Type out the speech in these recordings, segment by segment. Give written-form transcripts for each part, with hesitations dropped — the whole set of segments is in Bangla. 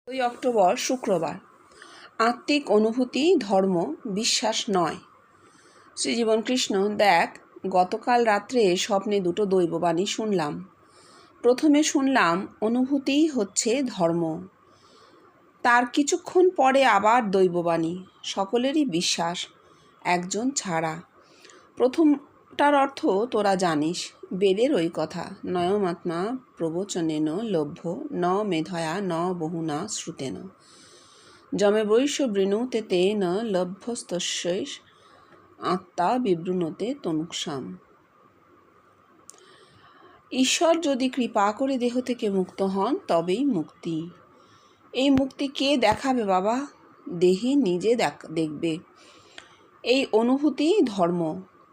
অক্টোবর শুক্রবার। আত্মিক অনুভূতি ধর্ম, বিশ্বাস নয়। শ্রীজীবন কৃষ্ণ, দেখ, গতকাল রাত্রে স্বপ্নে দুটো দৈববাণী শুনলাম। প্রথমে শুনলাম অনুভূতিই হচ্ছে ধর্ম, তার কিছুক্ষণ পরে আবার দৈববাণী, সকলেরই বিশ্বাস একজন ছাড়া। প্রথমটার অর্থ তোরা জানিস, বেদের ওই কথা, নয়মাত্মা প্রবচনেন লভ্য ন মেধয়া ন বহুনা শ্রুতেন যমেবৈষ বৃণুতে তেন লভ্যস্তস্যৈষ আত্মা বিবৃণতে তনুক্ষাম। ঈশ্বর যদি কৃপা করে দেহ থেকে মুক্ত হন তবেই মুক্তি। এই মুক্তি কে দেখাবে বাবা? দেহি নিজে দেখবে। এই অনুভূতি ধর্ম।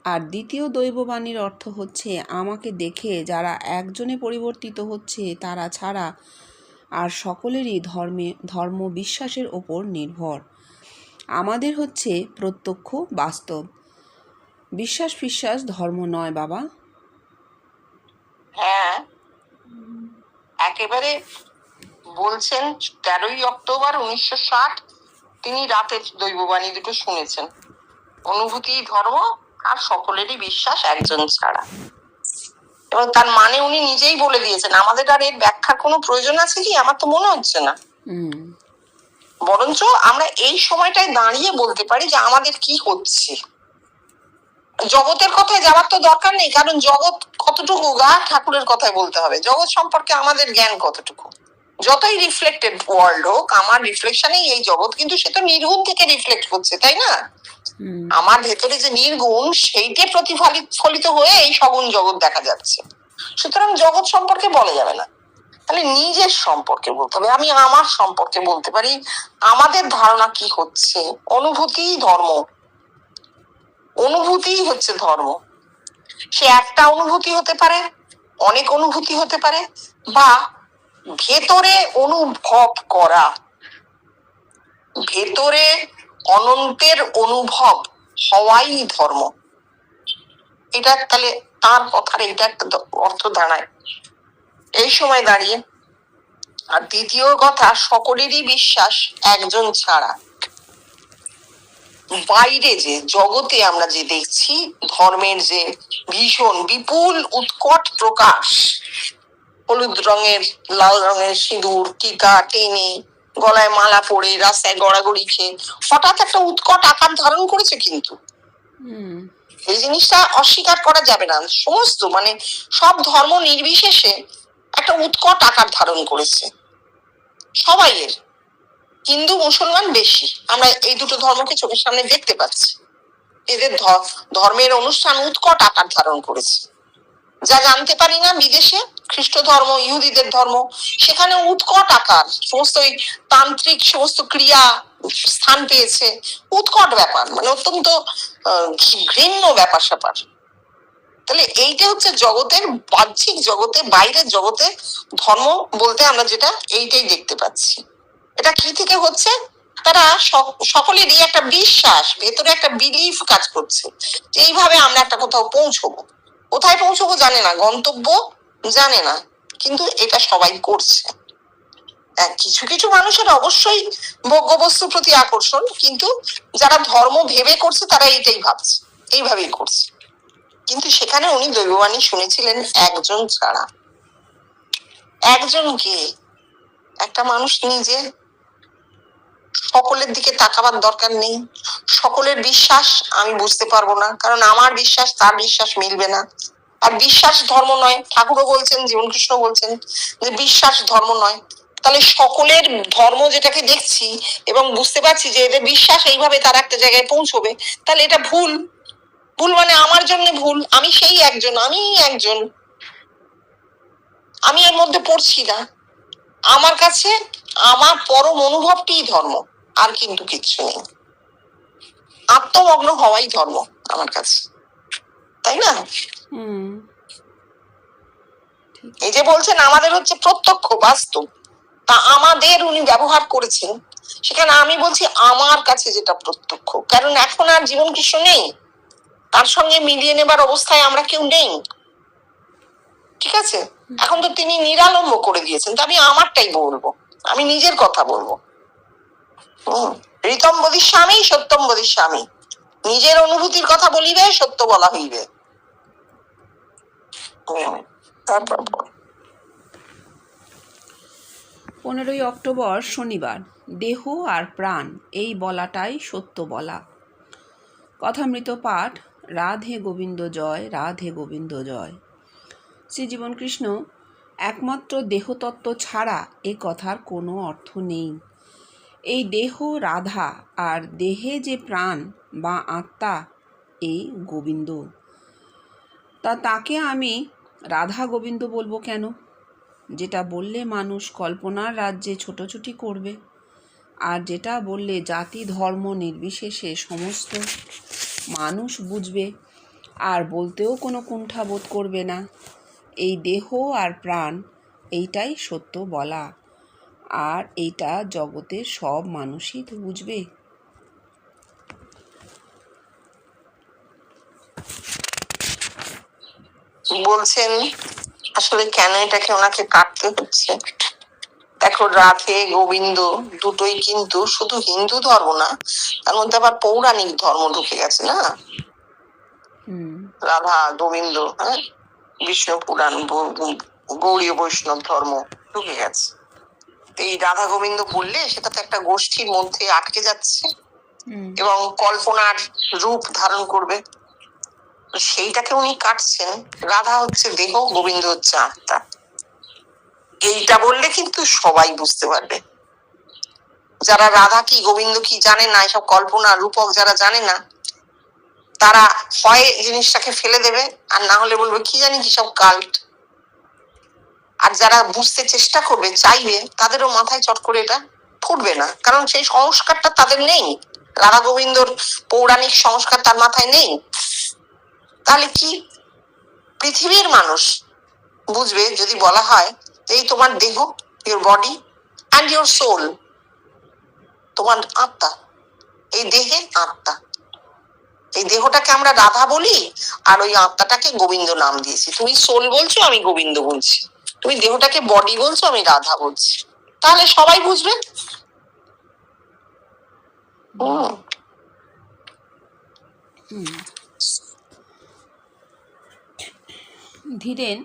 আর দ্বিতীয় দৈববাণীর অর্থ হচ্ছে আমাকে দেখে যারা একজনে পরিবর্তিত হচ্ছে তারা ছাড়া আর সকলেরই ধর্ম বিশ্বাসের ওপর নির্ভর। আমাদের হচ্ছে প্রত্যক্ষ বাস্তব। বিশ্বাস ধর্ম নয় বাবা। হ্যাঁ, একেবারে বলছেন 13ই অক্টোবর 1960 তিনি রাতের দৈববাণী দুটো শুনেছেন। অনুভূতি ধর্ম আর সকলেরই বিশ্বাস একজন ছাড়া। এবং তার মানে উনি নিজেই বলে দিয়েছেন। আমাদের আর এর ব্যাখ্যার কোনো প্রয়োজন আছে কি? আমার তো মনে হচ্ছে না। বরঞ্চ আমরা এই সময়টায় দাঁড়িয়ে বলতে পারি যে আমাদের কি হচ্ছে। জগতের কথায় যাওয়ার তো দরকার নেই, কারণ জগৎ কতটুকু গা ঠাকুরের কথায় বলতে হবে। জগৎ সম্পর্কে আমাদের জ্ঞান কতটুকু? যতই রিফ্লেক্টেড ওয়ার্ল্ড হোক, আমার রিফ্লেকশনেই এই জগৎ, কিন্তু সে তো নির্গুণ থেকে রিফ্লেক্ট করছে, তাই না? আমার ভেতরে যে নির্গুণ, সেইটা প্রতিফলিত হয়ে এই সগুণ জগৎ দেখা যাচ্ছে। সুতরাং জগৎ সম্পর্কে বলা যাবে না, তাহলে নিজের সম্পর্কে বলতে হবে। আমি আমার সম্পর্কে বলতে পারি আমাদের ধারণা কি হচ্ছে। অনুভূতি ধর্ম, অনুভূতি হচ্ছে ধর্ম। সে একটা অনুভূতি হতে পারে, অনেক অনুভূতি হতে পারে, বা ভেতরে অনুভব করা, ভেতরে অনন্তের অনুভব হওয়াই ধর্ম। এটা তাহলে তার কথার এটা একটা অর্থ দাঁড়ায় এই সময় দাঁড়িয়ে। আর দ্বিতীয় কথা, সকলেরই বিশ্বাস একজন ছাড়া। বাইরে যে জগতে আমরা যে দেখছি ধর্মের যে ভীষণ বিপুল উৎকট প্রকাশ, হলুদ রঙের লাল রঙের সিঁদুর, টিকা টেনে, গলায় মালা পরে, রাস্তায় গড়াগড়ি খেয়ে হঠাৎ একটা উৎকট আকার ধারণ করেছে। কিন্তু এই জিনিসটা অস্বীকার করা যাবে না। সমস্ত মানে সব ধর্ম নির্বিশেষে একটা উৎকট আকার ধারণ করেছে সবাইয়ের। হিন্দু মুসলমান বেশি, আমরা এই দুটো ধর্মকে চোখের সামনে দেখতে পাচ্ছি। এদের ধর্মের অনুষ্ঠান উৎকট আকার ধারণ করেছে। যা জানতে পারি না বিদেশে, খ্রিস্ট ধর্ম, ইহুদিদের ধর্ম, সেখানে উৎকট আকার, সমস্ত ওই তান্ত্রিক সমস্ত ক্রিয়া স্থান পেয়েছে। উৎকট ব্যাপার, মানে অত্যন্ত ঘৃণ্য ব্যাপার স্যাপার। তাহলে এইটা হচ্ছে জগতের বাহ্যিক জগতে, বাইরের জগতে ধর্ম বলতে আমরা যেটা এইটাই দেখতে পাচ্ছি। এটা কি থেকে হচ্ছে? তারা সকলেরই একটা বিশ্বাস, ভেতরে একটা বিলিফ কাজ করছে যে এইভাবে আমরা একটা কোথাও পৌঁছবো। কোথায় পৌঁছবো জানে না, গন্তব্য জানে না, কিন্তু এটা সবাই করছে। কিছু কিছু মানুষের অবশ্যই ভোগ্যবস্তুর প্রতি আকর্ষণ, কিন্তু যারা ধর্ম ভেবে করছে তারা এইটাই ভাবছে, এইভাবেই করছে। কিন্তু সেখানে উনি দৈববাণী শুনেছিলেন একজন ছাড়া। একজন কে? একটা মানুষ নিজে। সকলের দিকে তাকাবার দরকার নেই। সকলের বিশ্বাস আমি বুঝতে পারবো না, কারণ আমার বিশ্বাস তার বিশ্বাস মিলবে না। আর বিশ্বাস ধর্ম নয়, ঠাকুরও বলছেন, জীবনকৃষ্ণ বলছেন যে বিশ্বাস ধর্ম নয়। তাহলে সকলের ধর্ম যেটাকে দেখছি এবং বুঝতে পারছি যে এদের বিশ্বাস এইভাবে তার একটা জায়গায় পৌঁছবে, তাহলে এটা ভুল। ভুল মানে আমার জন্য ভুল। আমি সেই একজন, আমি এর মধ্যে পড়ছি না। আমার কাছে আমার পরম অনুভবটি ধর্ম, আর কিন্তু কিচ্ছু নেই। আত্মমগ্ন হওয়াই ধর্ম আমার কাছে, তাই না? এই যে বলছেন আমাদের হচ্ছে প্রত্যক্ষ বাস্তব, তা আমাদের উনি ব্যবহার করেছেন। সেখানে আমি বলছি আমার কাছে যেটা প্রত্যক্ষ, কারণ এখন আর জীবন কৃষ্ণ নেই, তার সঙ্গে মিলিয়ে নেবার অবস্থায় আমরা কেউ নেই। ঠিক আছে, এখন তো তিনি নিরালম্ব করে দিয়েছেন, তা আমি আমারটাই বলবো। আমি নিজের কথা বলবো। ঋতম বদিস্বামী সত্যম বদিস্বামী, নিজের অনুভূতির কথা বলিবে, সত্য বলা হইবে। তারপর 15ই অক্টোবর শনিবার, দেহ আর প্রাণ এই বলাটাই সত্য বলা। কথামৃত পাঠ, রাধে গোবিন্দ জয়, রাধে গোবিন্দ জয়। শ্রীজীবন কৃষ্ণ একমাত্র দেহতত্ত্ব ছাড়া এ কথার কোনো অর্থ নেই। এই দেহ রাধা, আর দেহে যে প্রাণ বা আত্মা এই গোবিন্দ। তাকে আমি রাধা গোবিন্দ বলবো কেন? যেটা বললে মানুষ কল্পনার রাজ্যে ছোটাছুটি করবে, আর যেটা বললে জাতি ধর্ম নির্বিশেষে সমস্ত মানুষ বুঝবে আর বলতেও কোনো কুণ্ঠাবোধ করবে না। এই দেহ আর প্রাণ এইটাই সত্য বলা, আর এইটা জগতের সব মানুষই তো বুঝবে। বলছেন আসলে কেন এটাকে ওনাকে কাটতে হচ্ছে। দেখো, রাধে গোবিন্দ দুটোই কিন্তু শুধু হিন্দু ধর্ম না, তার মধ্যে আবার পৌরাণিক ধর্ম ঢুকে গেছে না। রাধা গোবিন্দ, বিষ্ণু পুরাণ, গৌড়ীয় বৈষ্ণব ধর্ম ঢুকে গেছে। এই রাধা গোবিন্দ বললে সেটা তো একটা গোষ্ঠীর মধ্যে আটকে যাচ্ছে এবং কল্পনার রূপ ধারণ করবে। সেইটাকে উনি কাটছেন। রাধা হচ্ছে দেহ, গোবিন্দ হচ্ছে আত্মা। এইটা বললে কিন্তু সবাই বুঝতে পারবে। যারা রাধা কি গোবিন্দ কি জানে না, এসব কল্পনা রূপক যারা জানে না, তারা হয় জিনিসটাকে ফেলে দেবে, আর না হলে বলবে কি জানি কি সব কাল্ট। আর যারা বুঝতে চেষ্টা করবে, চাইবে, তাদেরও মাথায় চট করে এটা ফুটবে না, কারণ সেই সংস্কারটা তাদের নেই। রাধা গোবিন্দর পৌরাণিক সংস্কার তার মাথায় নেই। তাহলে কি পৃথিবীর মানুষ বুঝবে যদি বলা হয় এই তোমার দেহ, your body and your soul, তোমার আত্মা, এই দেহে আত্মা, এই দেহটাকে আমরা রাধা বলি আর ওই আত্মাটাকে গোবিন্দ নাম দিয়েছি। তুমি সোল বলছো, আমি গোবিন্দ বলছি। তুমি দেহটাকে বডি বলছো, আমি রাধা বলছি। তাহলে সবাই বুঝবে। ধীরেন,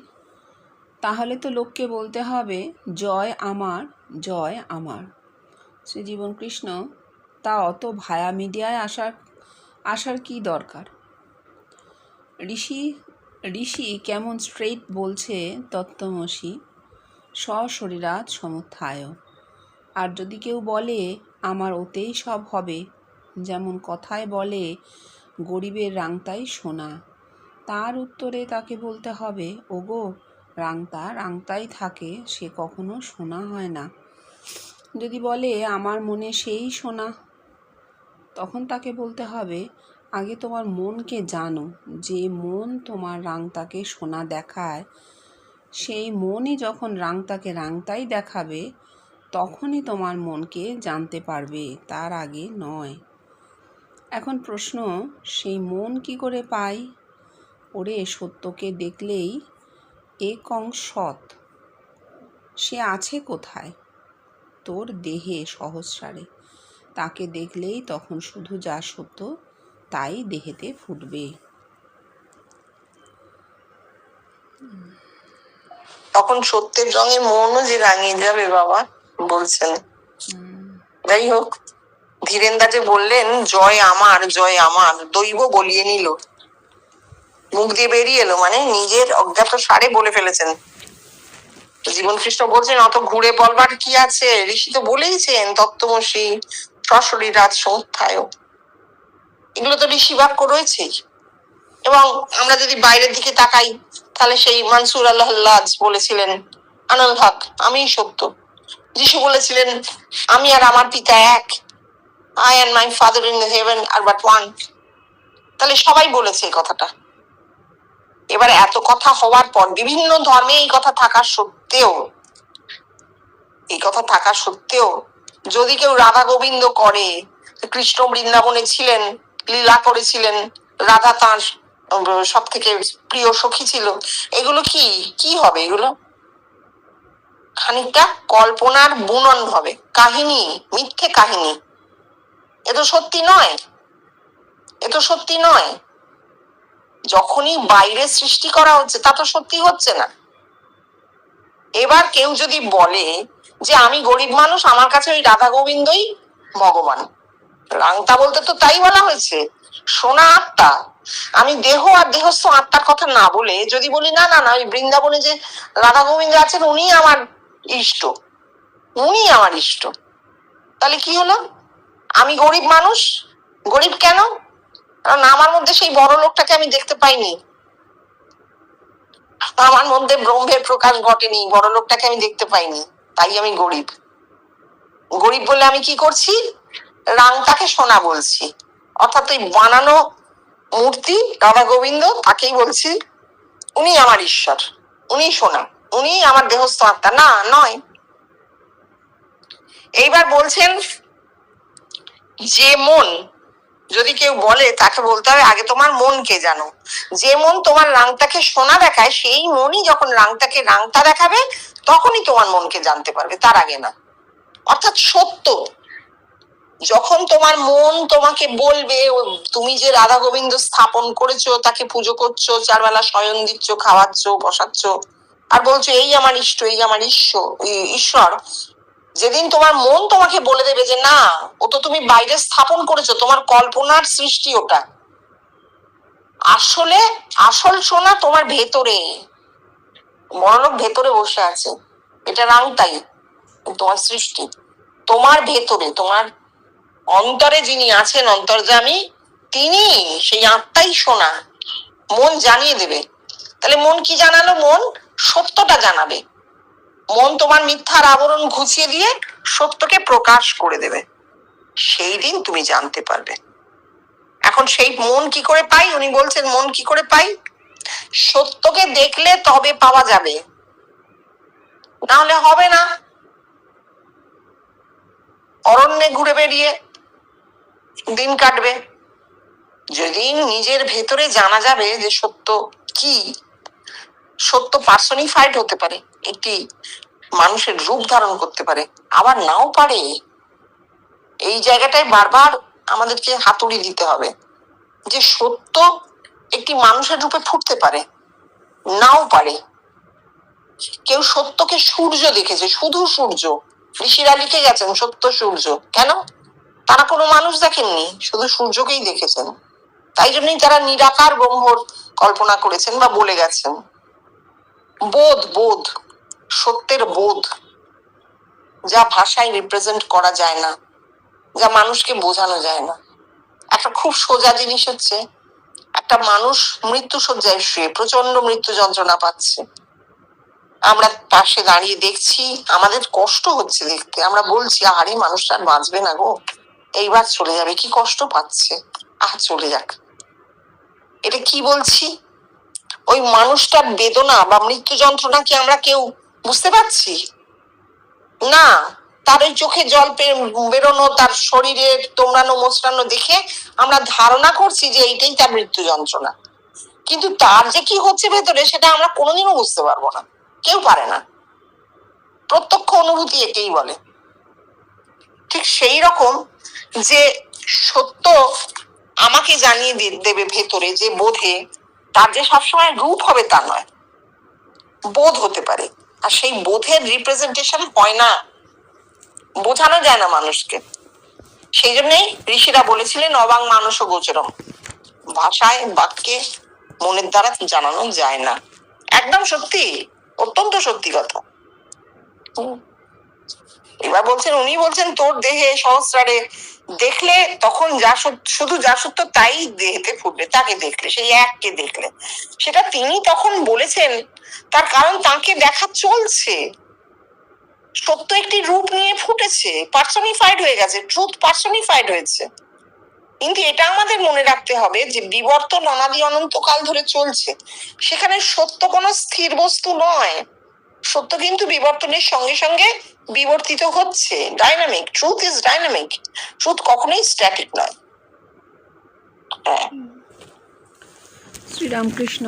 তাহলে তো লোককে বলতে হবে জয় আমার, জয় আমার। শ্রীজীবন কৃষ্ণ তা অত ভায়া মিডিয়ায় আসার কি দরকার? ঋষি কেমন স্ট্রেইট বলছে তত্ত্বমসি সশরীরাৎ সমুত্থায়। আর যদি কেউ বলে আমার ওতেই সব হবে, যেমন কথায় বলে গরিবের রাংতাই সোনা, তার উত্তরে তাকে বলতে হবে ওগো, রাংতা রাংতাই থাকে, সে কখনো সোনা হয় না। যদি বলে আমার মনে সেই সোনা, তখন তাকে বলতে হবে আগে তোমার মনকে জানো। যে মন তোমার রাংতাকে সোনা দেখায়, সেই মনই যখন রাংতাকে রাংতাই দেখাবে, তখনই তোমার মনকে জানতে পারবে, তার আগে নয়। এখন প্রশ্ন, সেই মন কি করে পাই? ওরে, সত্যকে দেখলেই একং সৎ, সে আছে কোথায়? তোর দেহে সহস্রারে। তাকে দেখলেই তখন শুধু যা সত্য তাই দেহেতে ফুটবে। তখন সত্যের রঙে মনও যে রাঙিয়ে যাবে বাবা, বলছেন। যাই হোক, ধীরেন্দা যে বললেন জয় আমার, জয় আমার, দৈব বলিয়ে নিল, মুখ দিয়ে বেরিয়ে এলো, মানে নিজের অজ্ঞাত সারে বলে ফেলেছেন। জীবন কৃষ্ণ বলছেন অত ঘুরে বলবার কি আছে, ঋষি তো বলেইছেন তত্ত্বমসি সশরীরাৎ সমুত্থায়। এগুলো তো ঋষি বাক্য রয়েছেই। এবং আমরা যদি বাইরের দিকে তাকাই, তাহলে সেই মানসুর আল্লাহ বলেছিলেন আনাল হক, আমি সত্য। যিশু বলেছিলেন আমি আর আমার পিতা এক, I and my father in the heaven are but one. তাহলে সবাই বলেছে এই কথাটা। এবার এত কথা হওয়ার পর, বিভিন্ন ধর্মে এই কথা থাকা সত্ত্বেও যদি কেউ রাধা গোবিন্দ করে, কৃষ্ণ বৃন্দাবনে ছিলেন, লীলা করেছিলেন, রাধা তাঁর সব থেকে প্রিয় সখী ছিল, এগুলো কি হবে? এগুলো খানিকটা কল্পনার বুনন হবে, কাহিনী, মিথ্যে কাহিনী। এ তো সত্যি নয়, এ তো সত্যি নয়। যখনই বাইরে সৃষ্টি করা হচ্ছে তা তো সত্যি হচ্ছে না। এবার কেউ যদি বলে যে আমি গরিব মানুষ, আমার কাছে ওই রাধা গোবিন্দই ভগবান, রাংতা বলতে তো তাই বলা হয়েছে, সোনা আত্মা। আমি দেহ আর দেহস্থ আত্মার কথা না বলে যদি বলি না না না ওই বৃন্দাবনে যে রাধা গোবিন্দ আছেন উনি আমার ইষ্ট, উনি আমার ইষ্ট, তাহলে কি হলো? আমি গরিব মানুষ। গরিব কেন? কারণ আমার মধ্যে সেই বড় লোকটাকে আমি দেখতে পাইনি, আমার মধ্যে ব্রহ্মের প্রকাশ ঘটেনি, বড় লোকটাকে আমি দেখতে পাইনি, তাই আমি গরিব। গরিব বলে আমি কি করছি? রাংটাকে সোনা বলছি, অর্থাৎ ওই বানানো মূর্তি রাধা গোবিন্দ তাকেই বলছি উনি আমার ঈশ্বর, উনি সোনা, উনি আমার দেহস্থ আত্মা। না, নয়। এইবার বলছেন যে মন, যদি কেউ বলে তাকে বলতে হবে আগে তোমার মনকে জানো। যে মন তোমার রাংটাকে সোনা দেখায় সেই মনই যখন রাংটাকে রাংটা দেখাবে তখনই তোমার মনকে জানতে পারবে, তার আগে না। অর্থাৎ সত্য যখন তোমার মন তোমাকে বলবে তুমি যে রাধা গোবিন্দ স্থাপন করেছো, তাকে পুজো করছো, চারবেলা শয়ন দিচ্ছ, খাওয়াচ্ছ, বসাচ্ছ, আর বলছো এই আমার ইষ্ট, এই আমার ঈশ্বর, যেদিন তোমার মন তোমাকে বলে দেবে যে না ও তো তুমি বাইরে স্থাপন করেছো, তোমার কল্পনার সৃষ্টি ওটা, আসলে আসল সোনা তোমার ভেতরে, বড়লোক ভেতরে বসে আছে, এটা রাংটাই তোমার সৃষ্টি, তোমার ভেতরে, তোমার অন্তরে যিনি আছেন অন্তর্যামী, তিনি সেই আত্মাই সোনা। মন জানিয়ে দেবে। তাহলে মন কি জানালো? মন সত্যটা জানাবে। মন তোমার মিথ্যার আবরণ ঘুচিয়ে দিয়ে সত্যকে প্রকাশ করে দেবে, সেই দিন তুমি জানতে পারবে। এখন সেই মন কি করে পাই? উনি বলছেন মন কি করে পাই? সত্যকে দেখলে তবে পাওয়া যাবে, না হলে হবে না। অরণ্যে ঘুরে বেরিয়ে দিন কাটবে। যেদিন নিজের ভেতরে জানা যাবে যে সত্য কি, সত্য পার্সনিফাইড হতে পারে, একটি মানুষের রূপ ধারণ করতে পারে, আবার নাও পারে। এই জায়গাটায় বারবার আমাদেরকে হাতুড়ি দিতে হবে যে সত্য একটি মানুষের রূপে ফুটতে পারে, নাও পারে। কেউ সত্যকে সূর্য দেখেছে, শুধু সূর্য, ঋষিরা লিখে গেছেন সত্য সূর্য। কেন? তারা কোনো মানুষ দেখেননি, শুধু সূর্যকেই দেখেছেন, তাই জন্যই তারা নিরাকার ব্রহ্মর কল্পনা করেছেন বা বলে গেছেন। বোধ, বোধ, সত্যের বোধ, যা ভাষায় রিপ্রেজেন্ট করা যায় না, যা মানুষকে বোঝানো যায় না। একটা খুব সোজা জিনিস হচ্ছে একটা মানুষ মৃত্যু শয্যায় শুয়ে প্রচন্ড মৃত্যু যন্ত্রণা পাচ্ছে, আমরা পাশে দাঁড়িয়ে দেখছি, আমাদের কষ্ট হচ্ছে দেখতে, আমরা বলছি আরে মানুষটা আর বাঁচবে না গো, এইবার চলে যাবে, কি কষ্ট পাচ্ছে, চলে যাক। এটা কি বলছি? ওই মানুষটার বেদনা বা মৃত্যু যন্ত্রণা কি আমরা কেউ বুঝতে পারছি না? তার ওই চোখে জল বেরোনো, তার শরীরের তোমরানো মোচড়ানো দেখে আমরা ধারণা করছি যে এইটাই তার মৃত্যু যন্ত্রণা, কিন্তু তার যে কি হচ্ছে ভেতরে সেটা আমরা কোনোদিনও বুঝতে পারবো না, কেউ পারে না। প্রত্যক্ষ অনুভূতি একেই বলে। ঠিক সেই রকম যে সত্য আমাকে জানিয়ে দেবে ভেতরে যে বোধে, তার যে সবসময় রূপ হবে তা নয়, বোধ হতে পারে, আর সেই বোধের রিপ্রেজেন্টেশন হয় না, বোঝানো যায় না মানুষকে। সেই জন্যই ঋষিরা বলেছিলেন অবাং মানস গোচরম, ভাষায় বাক্যে মনের দ্বারা জানানো যায় না। একদম সত্যি, অত্যন্ত সত্যি কথা। এবার বলছেন, উনি বলছেন তোর দেহে সহস্রারে দেখলে তখন যা শুধু যা সত্য তাই দেহেতে ফুটবে, তাকে দেখলে, সেই এককে দেখলে। সেটা তিনি তখন বলেছেন, তার কারণ তাকে দেখা চলছে, সত্য একটি রূপ নিয়ে ফুটেছে, পার্সনিফাইড হয়ে গেছে, ট্রুথ পার্সনিফাইড হয়েছে। কিন্তু এটা আমাদের মনে রাখতে হবে যে বিবর্তন অনাদি অনন্তকাল ধরে চলছে, সেখানে সত্য কোনো স্থির বস্তু নয়, সত্য কিন্তু বিবর্তনের সঙ্গে সঙ্গে বিবর্তিত হচ্ছে, dynamic. Truth is dynamic, truth কখনোই স্ট্যাটিক নয়। শ্রীরামকৃষ্ণ,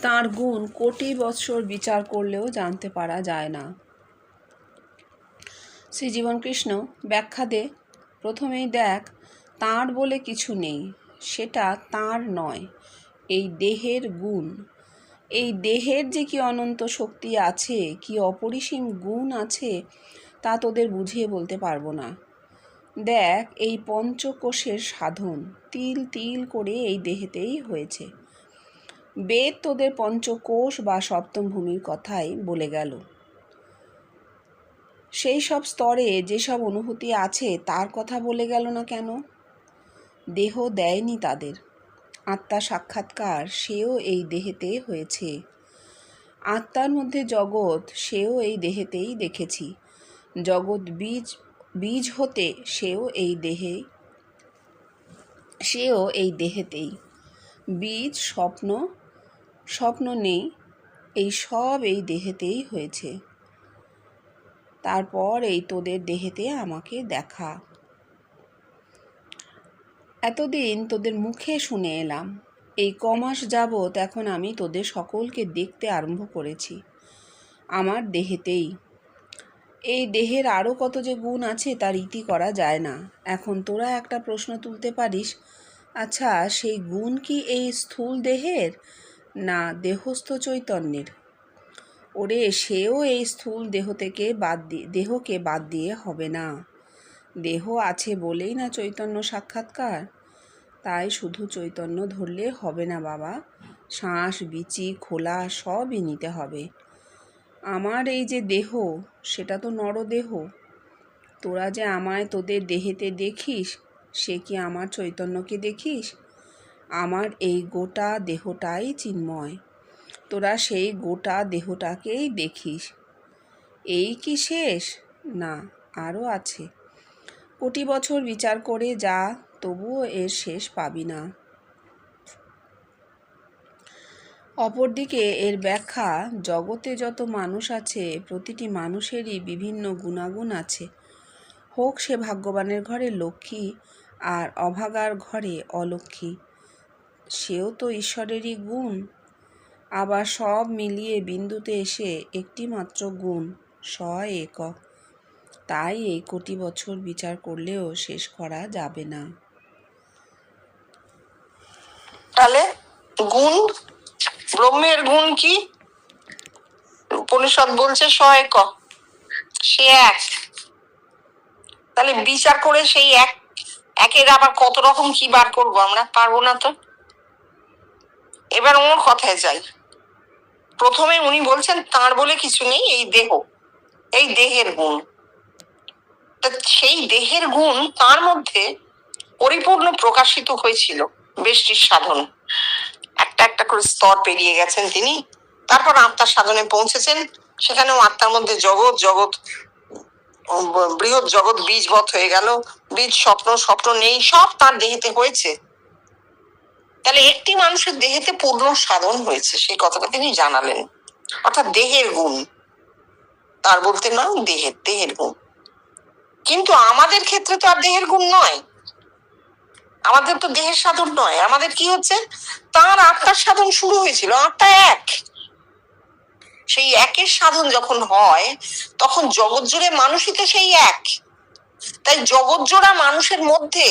তাঁর গুণ কোটি বৎসর বিচার করলেও জানতে পারা যায় না। শ্রীজীবন কৃষ্ণ ব্যাখ্যা দে। প্রথমেই দেখ, তাঁর বলে কিছু নেই, সেটা তাঁর নয়, এই দেহের গুণ। এই দেহের যে কি অনন্ত শক্তি আছে, কি অপরিসীম গুণ আছে, তা তোদের বুঝিয়ে বলতে পারবো না। দেখ, এই পঞ্চকোষের সাধন তিল তিল করে এই দেহেতেই হয়েছে। বেদ তোদের পঞ্চকোষ বা সপ্তম ভূমির কথাই বলে গেল। সেই সব স্তরে যেসব অনুভূতি আছে তার কথা বলে গেল না কেন? দেহ দেয়নি তাদের। আত্মা সাক্ষাৎকার সেও এই দেহেতে হয়েছে। আত্মার মধ্যে জগৎ সেও এই দেহেতেই দেখেছি। জগৎ বীজ বীজ হতে সেও এই দেহেতেই। বীজ স্বপ্ন, স্বপ্ন নেই, এই সব এই দেহেতেই হয়েছে। তারপর এই তোদের দেহেতে আমাকে দেখা। এতদিন তোদের মুখে শুনে এলাম, এই কমাস যাবৎ এখন আমি তোদের সকলকে দেখতে আরম্ভ করেছি আমার দেহেতেই। এই দেহের আরও কত যে গুণ আছে তার ইতি করা যায় না। এখন তোরা একটা প্রশ্ন তুলতে পারিস, আচ্ছা সেই গুণ কি এই স্থূল দেহের না দেহস্থ চৈতন্যের? ওরে, সেও এই স্থূল দেহকে বাদ দিয়ে হবে না। দেহ আছে বলেই না চৈতন্য সাক্ষাৎকার। তাই শুধু চৈতন্য ধরলে হবে না বাবা, শ্বাস বিচি খোলা সবই নিতে হবে। আমার এই যে দেহ, সেটা তো নরদেহ। তোরা যে আমায় তোদের দেহেতে দেখিস, সে কি আমার চৈতন্যকে দেখিস? আমার এই গোটা দেহটাই চিন্ময়, তোরা সেই গোটা দেহটাকেই দেখিস। এই কি শেষ? না, আরও আছে। কোটি বছর বিচার করে যা, তবুও এর শেষ পাবি না। অপরদিকে এর ব্যাখ্যা, জগতে যত মানুষ আছে প্রতিটি মানুষেরই বিভিন্ন গুণাগুণ আছে। হোক সে ভাগ্যবানের ঘরে লক্ষ্মী আর অভাগার ঘরে অলক্ষ্মী, সেও তো ঈশ্বরেরই গুণ। আবার সব মিলিয়ে বিন্দুতে এসে একটি মাত্র গুণ, স একক। তাই এই কোটি বছর বিচার করলেও শেষ করা যাবে না। তাহলে গুণ, ব্রহ্মের গুণ কি? উপনিষদ বলছে স একক, সে এক। তাহলে বিচার করে সেই একের আবার কত রকম কি বার করবো আমরা? পারবো না তো। এবার ওর কথায় যাই। প্রথমে উনি বলছেন তাঁর বলে কিছু নেই, এই দেহ, এই দেহের গুণ। সেই দেহের গুণ তার মধ্যে পরিপূর্ণ প্রকাশিত হয়েছিল বেষ্টির সাধন। একটা একটা করে স্তর পেরিয়ে গেছেন তিনি, তারপর আত্মার সাধনে পৌঁছেছেন। সেখানেও আত্মার মধ্যে জগৎ বৃহৎ জগৎ বীজবৎ হয়ে গেল। বীজ স্বপ্ন, স্বপ্ন নেই, সব তার দেহেতে হয়েছে। তাহলে একটি মানুষের দেহেতে পূর্ণ সাধন হয়েছে, সেই কথাটা তিনি জানালেন। অর্থাৎ দেহের গুণ, তার বলতে না, দেহের গুণ। কিন্তু আমাদের ক্ষেত্রে তো আর দেহের গুণ নয়, আমাদের তো দেহের সাধন নয়। আমাদের কি হচ্ছে, তার আত্মার সাধন শুরু হয়েছিল। আত্মা এক, সেই একের সাধন যখন হয় তখন জগৎ জুড়ে মানুষই তো সেই এক। তাই জগৎ জোড়া মানুষের মধ্যে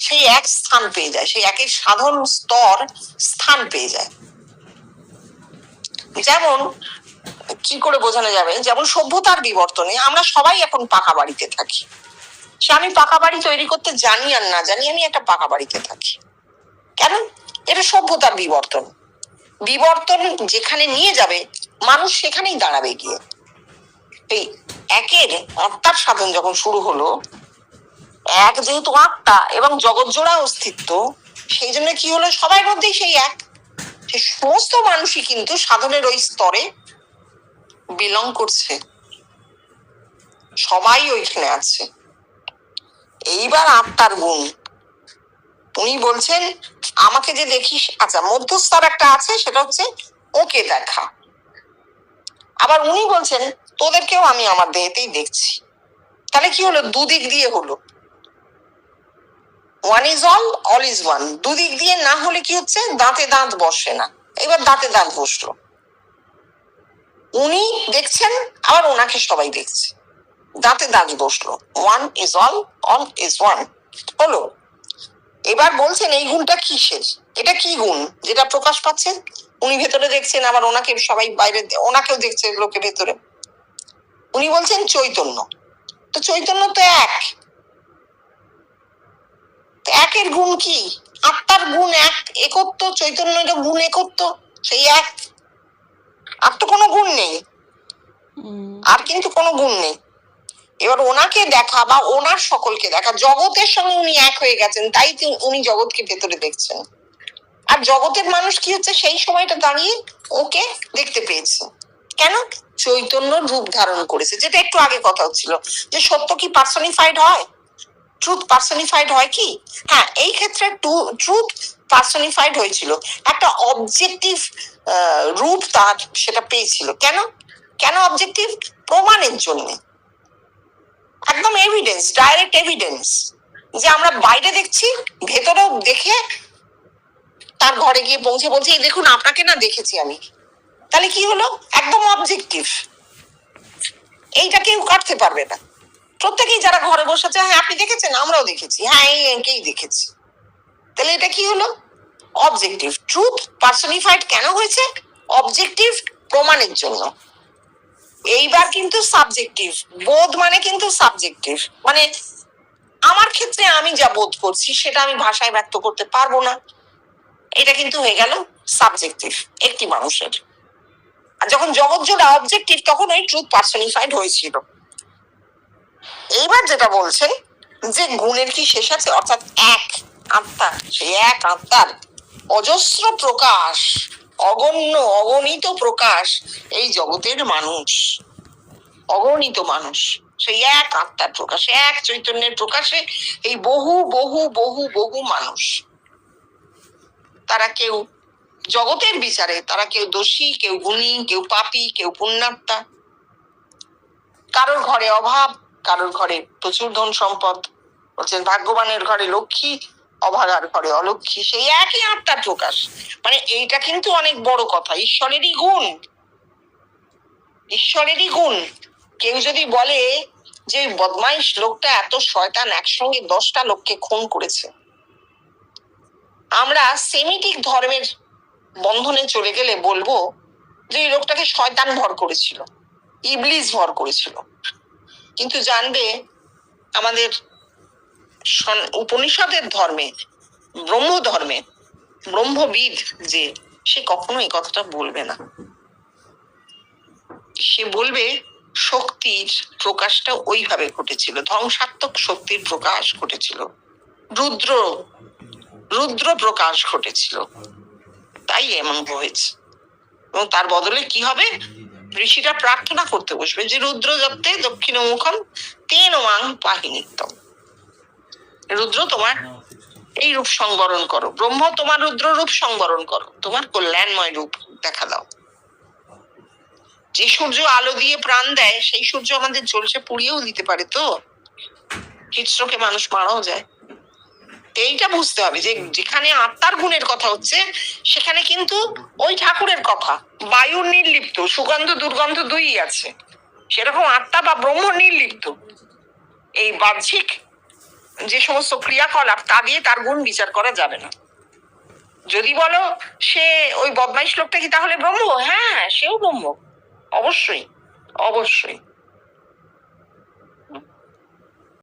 সেই এক স্থান পেয়ে যায়, সেই একের সাধন স্তর স্থান পেয়ে যায়। যেমন কি করে বোঝানো যাবে, যেমন সভ্যতার বিবর্তনে আমরা সবাই এখন পাকা বাড়িতে থাকি। সে আমি পাকা বাড়ি তৈরি করতে জানি আর না জানি, আমি একটা পাকা বাড়িতে থাকি। কেন? এটা সভ্যতার বিবর্তন। বিবর্তন যেখানে নিয়ে যাবে মানুষ সেখানেই দাঁড়াবে গিয়ে। এই একের আত্মার সাধন যখন শুরু হলো, এক যেহেতু আত্মা এবং জগৎ জোড়া অস্তিত্ব, সেই জন্য কি হলো, সবার মধ্যেই সেই এক। সেই সমস্ত মানুষই কিন্তু সাধনের ওই স্তরে বিলং করছে, সবাই ওইখানে আছে। এইবার আত্মার গুণ উনি বলছেন, আমাকে যে দেখিস, আচ্ছা মধ্যস্তর একটা আছে, সেটা হচ্ছে ওকে দেখা। আবার উনি বলছেন তোদেরকেও আমি আমার দেহেতেই দেখছি। তাহলে কি হলো, দুদিক দিয়ে হলো। One is all is one. দুদিক দিয়ে না হলে কি হচ্ছে, দাঁতে দাঁত বসে না। এবার দাঁতে দাঁত বসলো। উনি দেখছেন, আবার ওনাকে সবাই দেখছে। দাঁতে দাঁত বসলো, one is all is one হলো। এবার বলছেন এই গুণটা কিসের, এটা কি গুণ যেটা প্রকাশ পাচ্ছে? উনি ভেতরে দেখছেন, আবার ওনাকে সবাই বাইরে, ওনাকেও দেখছে লোকে ভেতরে। উনি বলছেন চৈতন্য। তো চৈতন্য তো এক, একের গুণ কি? আত্মার গুণ এক, একত্ব। চৈতন্যের গুণ একত্ব, সেই এক। আর তো কোনো গুণ নেই, আর কিন্তু কোনো গুণ নেই। এবার ওনাকে দেখা বা ওনার সকলকে দেখা, জগতের সঙ্গে উনি এক হয়ে গেছেন, তাই উনি জগৎকে ভেতরে দেখছেন। আর জগতের মানুষ কি হচ্ছে, সেই সময়টা দাঁড়িয়ে ওকে দেখতে পেয়েছে। কেন? চৈতন্য রূপ ধারণ করেছে। যেটা একটু আগে কথা হচ্ছিল যে সত্য কি পার্সনিফাইড হয়, ট্রুথ পার্সনিফাইড হয় কি? হ্যাঁ, এই ক্ষেত্রে ট্রুথ পার্সনিফাইড হয়েছিল, একটা অবজেক্টিভ রূপ তার সেটা পেয়েছিল। কেন? কেন অবজেক্টিভ? প্রমাণের জন্য, একদম এভিডেন্স, ডাইরেক্ট এভিডেন্স, যে আমরা বাইরে দেখছি, ভেতরেও দেখে তার ঘরে গিয়ে পৌঁছে বলছে এই দেখুন আপনাকে না দেখেছি আমি। তাহলে কি হলো? একদম অবজেক্টিভ। এইটা কেউ কাটতে পারবে না। প্রত্যেকেই যারা ঘরে বসেছে, হ্যাঁ আপনি দেখেছেন, আমরাও দেখেছি, হ্যাঁ এই একেই দেখেছি। তাহলে এটা কি হলো? অবজেক্টিভ। ট্রুথ পার্সনিফাইড কেন হয়েছে? অবজেক্টিভ, প্রমাণের জন্য। এইবার কিন্তু সাবজেক্টিভ। বোধ মানে কিন্তু সাবজেক্টিভ, মানে আমার ক্ষেত্রে আমি যা বোধ করছি সেটা আমি ভাষায় ব্যক্ত করতে পারবো না, এটা কিন্তু হয়ে গেল সাবজেক্টিভ একটি মানুষের। আর যখন জগৎ জোড়া অবজেক্টিভ, তখন ওই ট্রুথ পার্সনিফাইড হয়েছিল। এইবার যেটা বলছেন যে গুণের কি শেষ আছে, অর্থাৎ এক আত্মা, সেই এক আত্মার অজস্র প্রকাশ, অগণ্য অগণিত প্রকাশ এই জগতের মানুষ, অগণিত মানুষ, সেই এক আত্মার প্রকাশে, এক চৈতন্যের প্রকাশে এই বহু বহু বহু বহু মানুষ। তারা কেউ জগতের বিচারে, তারা কেউ দোষী, কেউ গুণী, কেউ পাপী, কেউ পুণ্যাত্মা। কারোর ঘরে অভাব, কারোর ঘরে প্রচুর ধন সম্পদ। বলছেন ভাগ্যবানের ঘরে লক্ষ্মী, অভাগার ঘরে অলক্ষ্মী, সেই একই আত্মার প্রকাশ। মানে এইটা কিন্তু অনেক বড় কথা, ঈশ্বরেরই গুণ, ঈশ্বরেরই গুণ। কেউ যদি বলে যে বদমাইশ লোকটা এত শয়তান, একসঙ্গে 10টা লোককে খুন করেছে, আমরা সেমিটিক ধর্মের বন্ধনে চলে গেলে বলবো যে এই লোকটাকে শয়তান ভর করেছিল, ইবলিস ভর করেছিল। কিন্তু জানবে আমাদের উপনিষদের ধর্মে, ব্রহ্ম ধর্মে, ব্রহ্মবিদ যে, সে কখনো এই কথাটা বলবে না। সে বলবে শক্তির প্রকাশটা ওইভাবে ঘটেছিল, ধ্বংসাত্মক শক্তির প্রকাশ ঘটেছিল, রুদ্র প্রকাশ ঘটেছিল, তাই এমন হয়েছে। এবং তার বদলে কি হবে? ঋষিরা প্রার্থনা করতে বসবে যে রুদ্র যত্তে দক্ষিণ মুখম তেন মাং পাহি নিত্যম। রুদ্র তোমার এই রূপ সংবরণ করো, ব্রহ্ম তোমার রুদ্র রূপ সংবরণ করো, তোমার কল্যাণময় রূপ দেখা দাও। যে সূর্য আলো দিয়ে প্রাণ দেয়, সেই সূর্য আমাদের জ্বলছে পুড়িয়েও দিতে পারে, তো হিটস্ট্রোকে মানুষ মারাও যায়। এইটা বুঝতে হবে যে যেখানে আত্মার গুণের কথা হচ্ছে, সেখানে কিন্তু ওই ঠাকুরের কথা, বায়ুর নির্লিপ্ত, সুগন্ধ দুর্গন্ধ দুই আছে, সেরকম আত্মা বা ব্রহ্ম নির্লিপ্ত। এই বাহ্যিক যে সমস্ত ক্রিয়াকলাপ, তা দিয়ে তার গুণ বিচার করা যাবে না। যদি বলো সে ওই বদমাইশ লোকটা কি তাহলে ব্রহ্ম? হ্যাঁ, সেও ব্রহ্ম, অবশ্যই অবশ্যই।